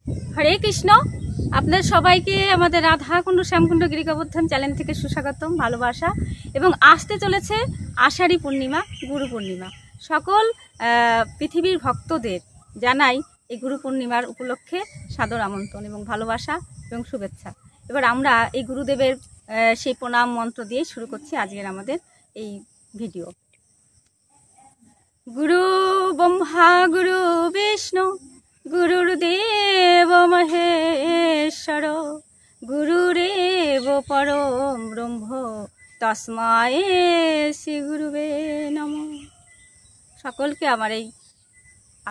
হরে কৃষ্ণ। আপনাদের সবাইকে আমাদের রাধাকুণ্ড শ্যামকুণ্ড গিরিকাবর্ধন চ্যানেল থেকে সুস্বাগতম, ভালোবাসা। এবং আসতে চলেছে আষাঢ়ী পূর্ণিমা, গুরু পূর্ণিমা। সকল পৃথিবীর ভক্তদের জানাই এই গুরু পূর্ণিমার উপলক্ষে সাদর আমন্ত্রণ এবং ভালোবাসা এবং শুভেচ্ছা। এবার আমরা এই গুরুদেবের সেই প্রণাম মন্ত্র দিয়ে শুরু করছি আজকের আমাদের এই ভিডিও। গুরু ব্রহ্মা গুরু বিষ্ণু গুরুর্দেব মহেশ্বর গুরুরেব পরম ব্রহ্ম তস্মায় শ্রী গুরুবে নমঃ। সকলকে আমার এই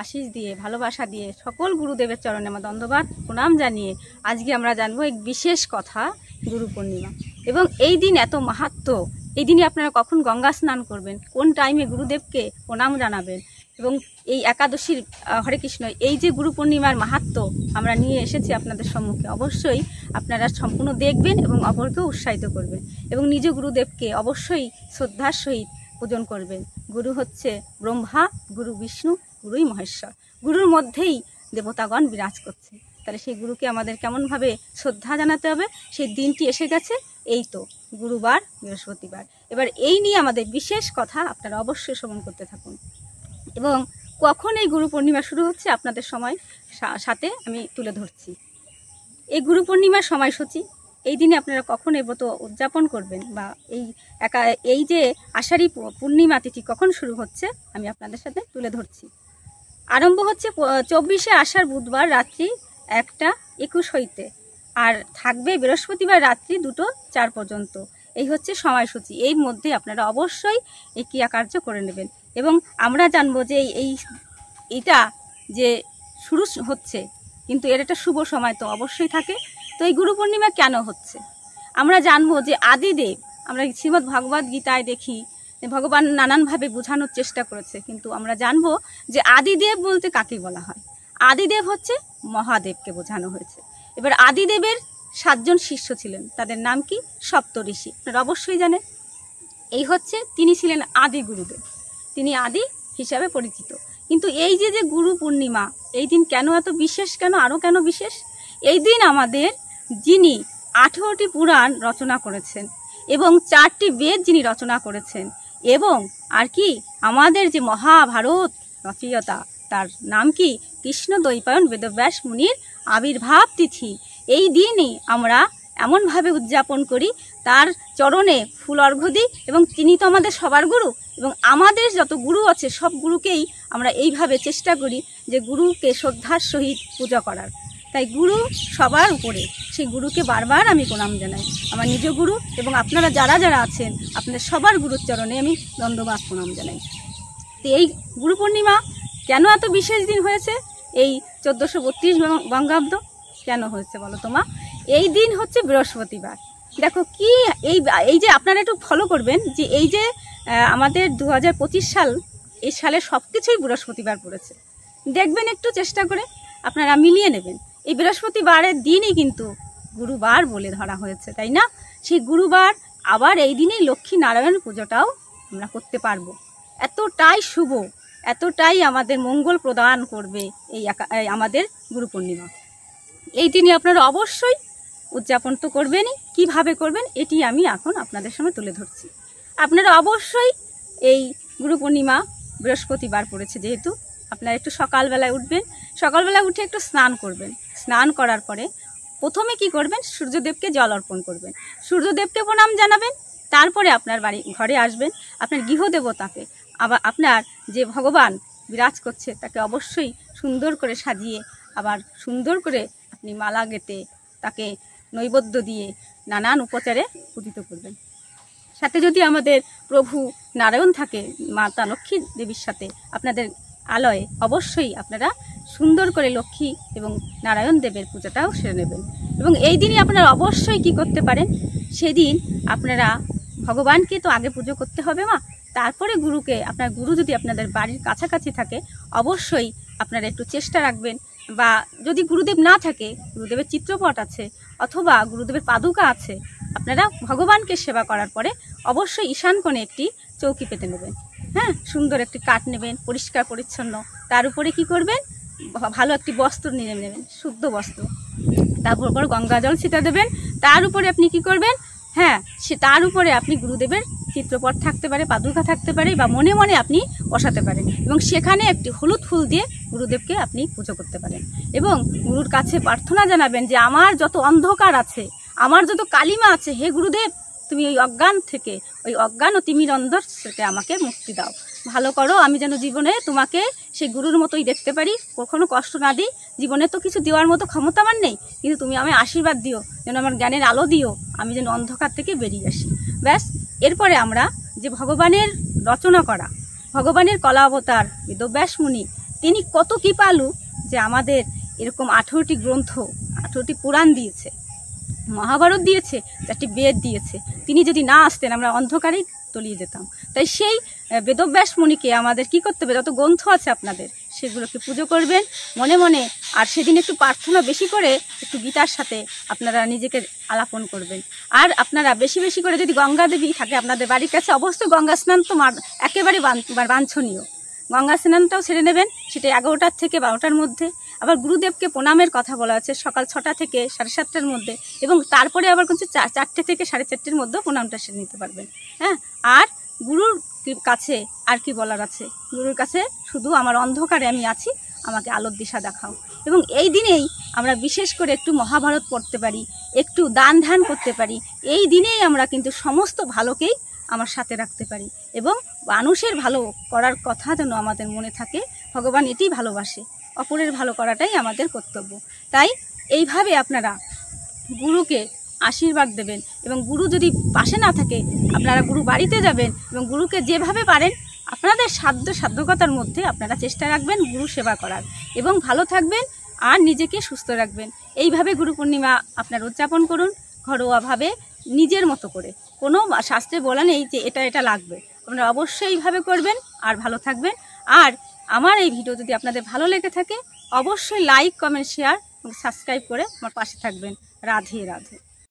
আশীষ দিয়ে, ভালোবাসা দিয়ে, সকল গুরুদেবের চরণে আমার দণ্ডবাদ প্রণাম জানিয়ে আজকে আমরা জানবো এক বিশেষ কথা, গুরু পূর্ণিমা। এবং এই দিন এত মাহাত্ম্য, এই দিনে আপনারা কখন গঙ্গা স্নান করবেন, কোন টাইমে গুরুদেবকে প্রণাম জানাবেন, এবং এই একাদশীর হরে কৃষ্ণ, এই যে গুরু পূর্ণিমার মাহাত্ম্য আমরা নিয়ে এসেছি আপনাদের সম্মুখে, অবশ্যই আপনারা সম্পূর্ণ দেখবেন এবং অপরকেও উৎসাহিত করবেন এবং নিজ গুরুদেবকে অবশ্যই শ্রদ্ধার সহিত পূজন করবেন। গুরু হচ্ছে ব্রহ্মা, গুরু বিষ্ণু, গুরুই মহেশ্বর। গুরুর মধ্যেই দেবতাগণ বিরাজ করছে। তাহলে সেই গুরুকে আমাদের কেমনভাবে শ্রদ্ধা জানাতে হবে, সেই দিনটি এসে গেছে। এই তো গুরুবার, বৃহস্পতিবার। এবার এই নিয়ে আমাদের বিশেষ কথা, আপনারা অবশ্যই শ্রবণ করতে থাকুন। এবং কখন এই গুরু পূর্ণিমা শুরু হচ্ছে আপনাদের সময় সাথে আমি তুলে ধরছি। এই গুরু পূর্ণিমার সময়সূচি, এই দিনে আপনারা কখন এই ব্রত উদযাপন করবেন, বা এই যে আষাঢ়ী পূর্ণিমা তিথি কখন শুরু হচ্ছে আমি আপনাদের সাথে তুলে ধরছি। আরম্ভ হচ্ছে 24শে আষাঢ় বুধবার রাত্রি 1:21 হইতে, আর থাকবে বৃহস্পতিবার রাত্রি 2:04 পর্যন্ত। এই হচ্ছে সময়সূচি। এই মধ্যে আপনারা অবশ্যই এই ক্রিয়াকার্য করে নেবেন। এবং আমরা জানবো যে এইটা যে শুরু হচ্ছে, কিন্তু এর একটা শুভ সময় তো অবশ্যই থাকে। তো এই গুরু পূর্ণিমা কেন হচ্ছে আমরা জানবো। যে আদিদেব, আমরা শ্রীমদ্ ভগবদ গীতায় দেখি ভগবান নানানভাবে বোঝানোর চেষ্টা করেছে, কিন্তু আমরা জানবো যে আদিদেব বলতে কাকে বলা হয়। আদিদেব হচ্ছে মহাদেবকে বোঝানো হয়েছে। এবার আদিদেবের 7 জন শিষ্য ছিলেন, তাদের নাম কি? সপ্তঋষি। আপনারা অবশ্যই জানেন। এই হচ্ছে তিনি ছিলেন আদি গুরুদেব, তিনি আদি হিসাবে পরিচিত। কিন্তু এই যে গুরু পূর্ণিমা, এই দিন কেন এত বিশেষ, আরও কেন বিশেষ? এই দিন আমাদের যিনি 18টি পুরাণ রচনা করেছেন এবং 4টি বেদ যিনি রচনা করেছেন, এবং আর কি আমাদের যে মহাভারত রচয়িতা, তার নাম কি? কৃষ্ণ দ্বৈপায়ন বেদব্যাস মুনির আবির্ভাব তিথি। এই দিনই আমরা এমনভাবে উদযাপন করি, তার চরণে ফুল অর্ঘ্য দিই, এবং তিনি তো আমাদের সবার গুরু। এবং আমাদের যত গুরু আছে সব গুরুকেই আমরা এইভাবে চেষ্টা করি যে গুরুকে শ্রদ্ধার সহিত পূজা করার। তাই গুরু সবার উপরে, সেই গুরুকে বারবার আমি প্রণাম জানাই, আমার নিজ গুরু এবং আপনারা যারা যারা আছেন আপনাদের সবার গুরুর চরণে আমি দণ্ডবাদ প্রণাম জানাই। তো এই গুরু পূর্ণিমা কেন এত বিশেষ দিন হয়েছে? এই 1432 বঙ্গাব্দ কেন হয়েছে বলো তোমা? এই দিন হচ্ছে বৃহস্পতিবার। দেখো কি, এই যে আপনারা একটু ফলো করবেন যে এই যে আমাদের 2025 সাল, এই সালে সব কিছুই বৃহস্পতিবার পড়েছে। দেখবেন একটু চেষ্টা করে আপনারা মিলিয়ে নেবেন। এই বৃহস্পতিবারের দিনই কিন্তু গুরুবার বলে ধরা হয়েছে, তাই না? সেই গুরুবার আবার এই দিনেই লক্ষ্মী নারায়ণ পুজোটাও আমরা করতে পারবো। এতটাই শুভ, এতটাই আমাদের মঙ্গল প্রদান করবে এই আমাদের গুরু পূর্ণিমা। এই দিনে আপনারা অবশ্যই উদযাপন তো করবেনই। কীভাবে করবেন এটি আমি এখন আপনাদের সামনে তুলে ধরছি। আপনারা অবশ্যই এই গুরু পূর্ণিমা বৃহস্পতিবার পড়েছে যেহেতু, আপনারা একটু সকালবেলায় উঠবেন, সকালবেলায় উঠে একটু স্নান করবেন। স্নান করার পরে প্রথমে কি করবেন? সূর্যদেবকে জল অর্পণ করবেন, সূর্যদেবকে প্রণাম জানাবেন। তারপরে আপনার ঘরে আসবেন, আপনার গৃহদেবতাকে, আবার আপনার যে ভগবান বিরাজ করছে তাকে অবশ্যই সুন্দর করে সাজিয়ে, আবার সুন্দর করে আপনি মালা গেঁথে তাকে নৈবেদ্য দিয়ে নানান উপচারে পূজিত করবেন। সাথে যদি আমাদের প্রভু নারায়ণ থাকে, মাতা লক্ষ্মী দেবীর সাথে আপনাদের আলয়ে, অবশ্যই আপনারা সুন্দর করে লক্ষ্মী এবং নারায়ণ দেবের পূজাটাও সেরে নেবেন। এবং এই দিনই আপনারা অবশ্যই কি করতে পারেন? সেদিন আপনারা ভগবানকে তো আগে পুজো করতে হবে মা, তারপরে গুরুকে। আপনার গুরু যদি আপনাদের বাড়ির কাছাকাছি থাকে অবশ্যই আপনারা একটু চেষ্টা রাখবেন, বা যদি গুরুদেব না থাকে, গুরুদেবের চিত্রপট আছে অথবা গুরুদেবের পাদুকা আছে, আপনারা ভগবানকে সেবা করার পরে অবশ্যই ঈশান কোণে একটি চৌকি পেতে নেবেন। হ্যাঁ, সুন্দর একটি কাঠ নেবেন, পরিষ্কার পরিচ্ছন্ন। তার উপরে কি করবেন? ভালো একটি বস্ত্র নিয়ে নেবেন, শুদ্ধ বস্ত্র। তারপর গঙ্গা জল ছিটা দেবেন। তার উপরে আপনি কি করবেন, হ্যাঁ, তার উপরে আপনি গুরুদেবের চিত্রপট থাকতে পারে, পাদুকা থাকতে পারে, বা মনে মনে আপনি বসাতে পারেন, এবং সেখানে একটি হলুদ ফুল দিয়ে গুরুদেবকে আপনি পুজো করতে পারেন। এবং গুরুর কাছে প্রার্থনা জানাবেন যে আমার যত অন্ধকার আছে, আমার যত কালিমা আছে, হে গুরুদেব, তুমি ওই অজ্ঞান থেকে, ওই অজ্ঞান ও তিমির অন্ধর থেকে আমাকে মুক্তি দাও, ভালো করো, আমি যেন জীবনে তোমাকে সেই গুরুর মতোই দেখতে পারি, কখনো কষ্ট না দিই। জীবনে তো কিছু দেওয়ার মতো ক্ষমতা আমার নেই, কিন্তু তুমি আমায় আশীর্বাদ দিও, যেন আমার জ্ঞানের আলো দিও, আমি যেন অন্ধকার থেকে বেরিয়ে আসি। ব্যাস, এরপরে আমরা যে ভগবানের রচনা করা, ভগবানের কলা অবতার বেদব্যাস মুনি, তিনি কত কৃপালু যে আমাদের এরকম 18টি গ্রন্থ, 18টি পুরাণ দিয়েছে, মহাভারত দিয়েছে, 4টি বেদ দিয়েছে। তিনি যদি না আসতেন আমরা অন্ধকারেই তলিয়ে যেতাম। তাই সেই বেদব্যাস মুনিকে আমাদের কি করতে হবে, যত গ্রন্থ আছে আপনাদের সেগুলোকে পুজো করবেন মনে মনে। আর সেদিন একটু প্রার্থনা বেশি করে, একটু গীতার সাথে আপনারা নিজেকে আলাপন করবেন। আর আপনারা বেশি বেশি করে, যদি গঙ্গা দেবী থাকে আপনাদের বাড়ির কাছে, অবশ্যই গঙ্গা স্নান তো একেবারে বাঞ্ছনীয়। গঙ্গা স্নানটাও সেরে নেবেন, সেটা 11টার থেকে 12টার মধ্যে। আবার গুরুদেবকে প্রণামের কথা বলা আছে সকাল 6টা থেকে 7:30টার মধ্যে, এবং তারপরে আবার কিন্তু 4টে থেকে 4:30টার মধ্যে প্রণামটা সেরে নিতে পারবেন। হ্যাঁ, আর গুরুর কাছে আর কি বলার আছে, গুরুর কাছে শুধু আমার অন্ধকারে আমি আছি, আমাকে আলোর দিশা দেখাও। এবং এই দিনেই আমরা বিশেষ করে একটু মহাভারত পড়তে পারি, একটু দান ধ্যান করতে পারি। এই দিনেই আমরা কিন্তু সমস্ত ভালোকেই আমার সাথে রাখতে পারি, এবং মানুষের ভালো করার কথা যেন আমাদের মনে থাকে। ভগবান এটি ভালোবাসে, অপরের ভালো করাটাই আমাদের কর্তব্য। তাই এইভাবে আপনারা গুরুকে আশীর্বাদ দেবেন, এবং গুরু যদি পাশে না থাকে আপনারা গুরু বাড়িতে যাবেন, এবং গুরুকে যেভাবে পারেন আপনাদের সাধ্যকতার মধ্যে আপনারা চেষ্টা রাখবেন গুরু সেবা করার, এবং ভালো থাকবেন আর নিজেকে সুস্থ রাখবেন। এইভাবে গুরু পূর্ণিমা আপনারা উদযাপন করুন ঘরোয়াভাবে, নিজের মতো করে। কোনো শাস্ত্রে বলা নেই যে এটা এটা লাগবে, আপনারা অবশ্যই এইভাবে করবেন আর ভালো থাকবেন। আর আমার এই ভিডিও যদি আপনাদের ভালো লেগে থাকে অবশ্যই লাইক, কমেন্ট, শেয়ার এবং সাবস্ক্রাইব করে আমার পাশে থাকবেন। রাধে রাধে।